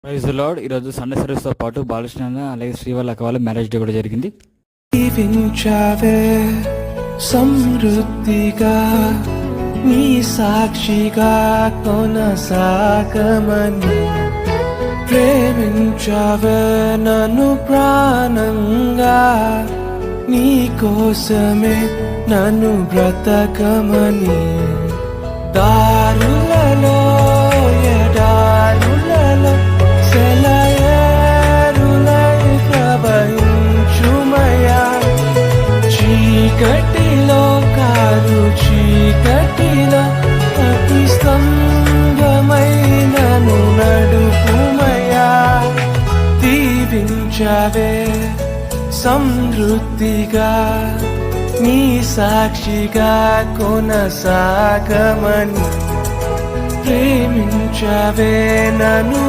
Praise the Lord. ఈరోజు Sunday సర్వీస్తో పాటు బాలకృష్ణ అలాగే శ్రీవల్లక వాళ్ళ మ్యారేజ్ డే కూడా జరిగింది. జీవించావే సమృద్ధిగా నీ సాక్షిగా కొనసాగమని, ప్రేమించావే నన్ను ప్రాణంగా, నీ కోసమే నన్ను బ్రతకమని. దారులలో ఎడారులలో సెలయేరులై ప్రవహించుమయా, చీకటిలో కాదు చీకటిలో అతి స్తంభమైనను నడుపుమయా. దీవించవే సమృద్ధిగా నీ సాక్షిగా కొనసాగమని, ప్రేమించవే నన్ను